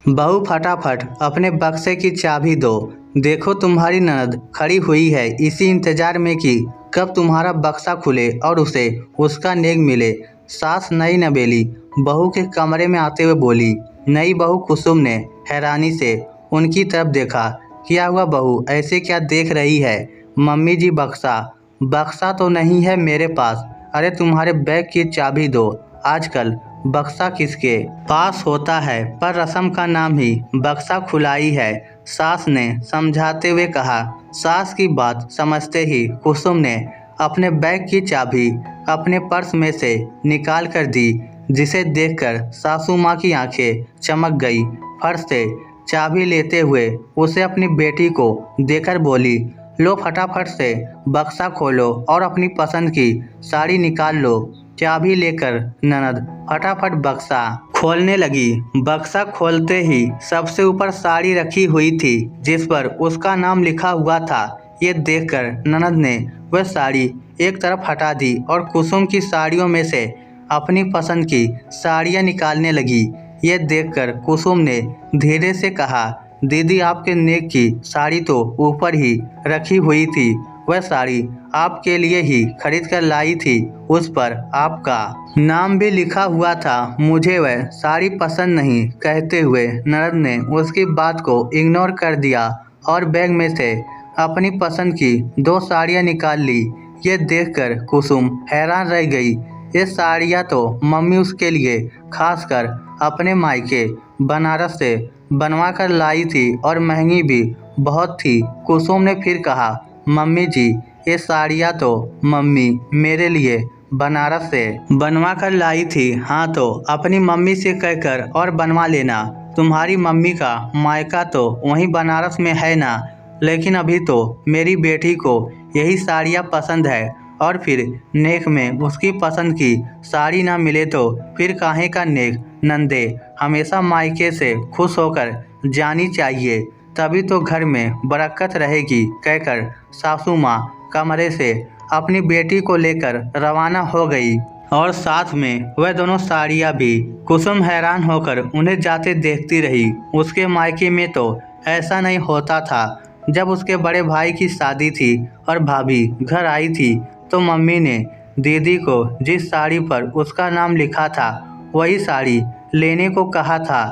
बहू फटाफट अपने बक्से की चाबी दो। देखो तुम्हारी ननद खड़ी हुई है इसी इंतजार में कि कब तुम्हारा बक्सा खुले और उसे उसका नेग मिले। सास नई नवेली बहू के कमरे में आते हुए बोली। नई बहू कुसुम ने हैरानी से उनकी तरफ देखा। क्या हुआ बहू, ऐसे क्या देख रही है? मम्मी जी बक्सा बक्सा तो नहीं है मेरे पास। अरे तुम्हारे बैग की चाबी दो। आजकल बक्सा किसके पास होता है, पर रस्म का नाम ही बक्सा खुलाई है, सास ने समझाते हुए कहा। सास की बात समझते ही कुसुम ने अपने बैग की चाबी अपने पर्स में से निकाल कर दी, जिसे देखकर सासू माँ की आंखें चमक गई। फर्श से चाबी लेते हुए उसे अपनी बेटी को देकर बोली, लो फटाफट से बक्सा खोलो और अपनी पसंद की साड़ी निकाल लो। चाबी लेकर ननद फटाफट बक्सा खोलने लगी। बक्सा खोलते ही सबसे ऊपर साड़ी रखी हुई थी, जिस पर उसका नाम लिखा हुआ था। ये देखकर ननद ने वह साड़ी एक तरफ हटा दी और कुसुम की साड़ियों में से अपनी पसंद की साड़ियाँ निकालने लगी। ये देखकर कुसुम ने धीरे से कहा, दीदी आपके नेक की साड़ी तो ऊपर ही रखी हुई थी। वह साड़ी आपके लिए ही खरीद कर लाई थी, उस पर आपका नाम भी लिखा हुआ था। मुझे वह साड़ी पसंद नहीं। कहते हुए ननद ने उसकी बात को इग्नोर कर दिया और बैग में से अपनी पसंद की 2 साड़ियाँ निकाल ली। ये देखकर कुसुम हैरान रह गई। ये साड़ियाँ तो मम्मी उसके लिए खासकर अपने मायके बनारस से बनवा कर लाई थी और महंगी भी बहुत थी। कुसुम ने फिर कहा, मम्मी जी ये साड़ियाँ तो मम्मी मेरे लिए बनारस से बनवा कर लाई थी। हाँ तो अपनी मम्मी से कहकर और बनवा लेना। तुम्हारी मम्मी का मायका तो वहीं बनारस में है ना। लेकिन अभी तो मेरी बेटी को यही साड़ियाँ पसंद है और फिर नेक में उसकी पसंद की साड़ी ना मिले तो फिर काहे का नेक। नंदे हमेशा मायके से खुश होकर जानी चाहिए, तभी तो घर में बरकत रहेगी। कहकर सासू माँ कमरे से अपनी बेटी को लेकर रवाना हो गई और साथ में वह दोनों साड़ियाँ भी। कुसुम हैरान होकर उन्हें जाते देखती रही। उसके मायके में तो ऐसा नहीं होता था। जब उसके बड़े भाई की शादी थी और भाभी घर आई थी तो मम्मी ने दीदी को जिस साड़ी पर उसका नाम लिखा था वही साड़ी लेने को कहा था।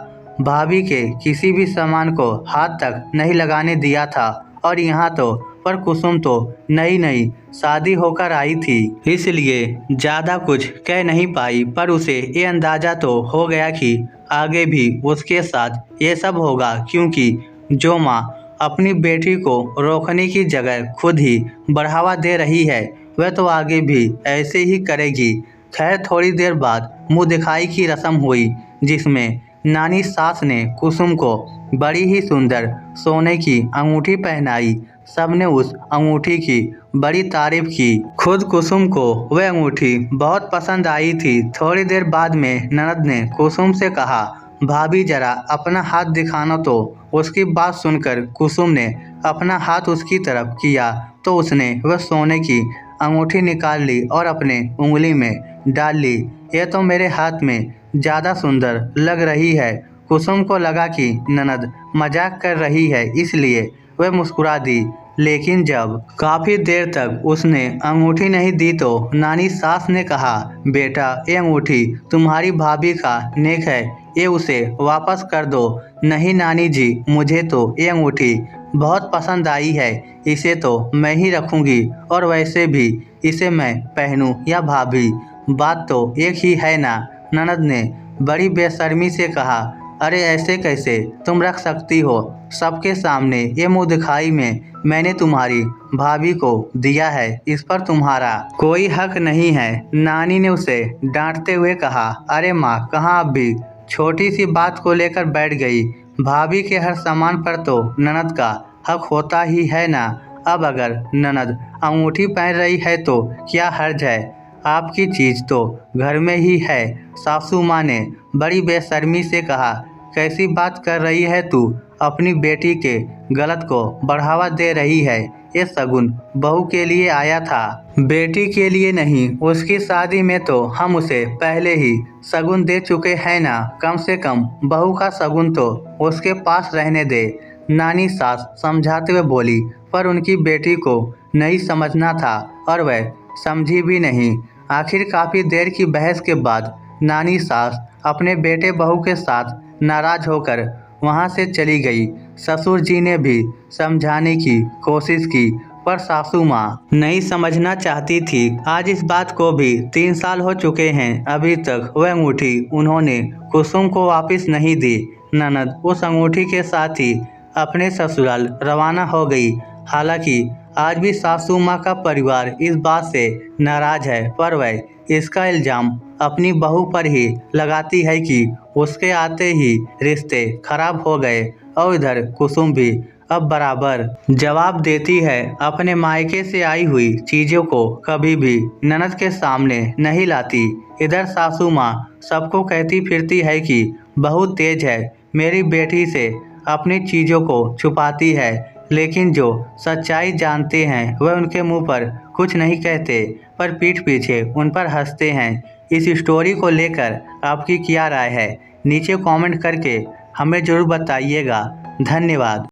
भाभी के किसी भी सामान को हाथ तक नहीं लगाने दिया था। और यहाँ तो पर कुसुम तो नई नई शादी होकर आई थी, इसलिए ज़्यादा कुछ कह नहीं पाई। पर उसे ये अंदाज़ा तो हो गया कि आगे भी उसके साथ ये सब होगा, क्योंकि जो माँ अपनी बेटी को रोकने की जगह खुद ही बढ़ावा दे रही है, वह तो आगे भी ऐसे ही करेगी। खैर थोड़ी देर बाद मुँह दिखाई की रस्म हुई, जिसमें नानी सास ने कुसुम को बड़ी ही सुंदर सोने की अंगूठी पहनाई। सबने उस अंगूठी की बड़ी तारीफ की। खुद कुसुम को वह अंगूठी बहुत पसंद आई थी। थोड़ी देर बाद में ननद ने कुसुम से कहा, भाभी जरा अपना हाथ दिखाना। तो उसकी बात सुनकर कुसुम ने अपना हाथ उसकी तरफ किया तो उसने वह सोने की अंगूठी निकाल ली और अपने उंगली में डाल ली। यह तो मेरे हाथ में ज़्यादा सुंदर लग रही है। कुसुम को लगा कि ननद मजाक कर रही है, इसलिए वह मुस्कुरा दी। लेकिन जब काफ़ी देर तक उसने अंगूठी नहीं दी तो नानी सास ने कहा, बेटा ये अंगूठी तुम्हारी भाभी का नेक है, ये उसे वापस कर दो। नहीं नानी जी, मुझे तो ये अंगूठी बहुत पसंद आई है, इसे तो मैं ही रखूँगी। और वैसे भी इसे मैं पहनूं या भाभी, बात तो एक ही है ना। ननद ने बड़ी बेशर्मी से कहा, अरे ऐसे कैसे तुम रख सकती हो? सबके सामने ये मुँह दिखाई में मैंने तुम्हारी भाभी को दिया है, इस पर तुम्हारा कोई हक नहीं है। नानी ने उसे डांटते हुए कहा, अरे माँ कहाँ अब भी छोटी सी बात को लेकर बैठ गई। भाभी के हर सामान पर तो ननद का हक होता ही है ना। अब अगर ननद अंगूठी पहन रही है तो क्या हर्ज है? आपकी चीज़ तो घर में ही है। सासू माँ ने बड़ी बेशर्मी से कहा, कैसी बात कर रही है तू? अपनी बेटी के गलत को बढ़ावा दे रही है। ये शगुन बहू के लिए आया था, बेटी के लिए नहीं। उसकी शादी में तो हम उसे पहले ही शगुन दे चुके हैं ना। कम से कम बहू का शगुन तो उसके पास रहने दे। नानी सास समझाते हुए बोली, पर उनकी बेटी को नहीं समझना था और वह समझी भी नहीं। आखिर काफ़ी देर की बहस के बाद नानी सास अपने बेटे बहू के साथ नाराज होकर वहां से चली गई। ससुर जी ने भी समझाने की कोशिश की, पर सासू माँ नहीं समझना चाहती थी। आज इस बात को भी 3 साल हो चुके हैं, अभी तक वह अंगूठी उन्होंने कुसुम को वापस नहीं दी। ननद उस अंगूठी के साथ ही अपने ससुराल रवाना हो गई। हालांकि आज भी सासू माँ का परिवार इस बात से नाराज है, पर वह इसका इल्जाम अपनी बहू पर ही लगाती है कि उसके आते ही रिश्ते खराब हो गए। और इधर कुसुम भी अब बराबर जवाब देती है। अपने मायके से आई हुई चीज़ों को कभी भी ननद के सामने नहीं लाती। इधर सासू माँ सबको कहती फिरती है कि बहू तेज है, मेरी बेटी से अपनी चीज़ों को छुपाती है। लेकिन जो सच्चाई जानते हैं वह उनके मुंह पर कुछ नहीं कहते, पर पीठ पीछे उन पर हंसते हैं। इस स्टोरी को लेकर आपकी क्या राय है? नीचे कमेंट करके हमें ज़रूर बताइएगा। धन्यवाद।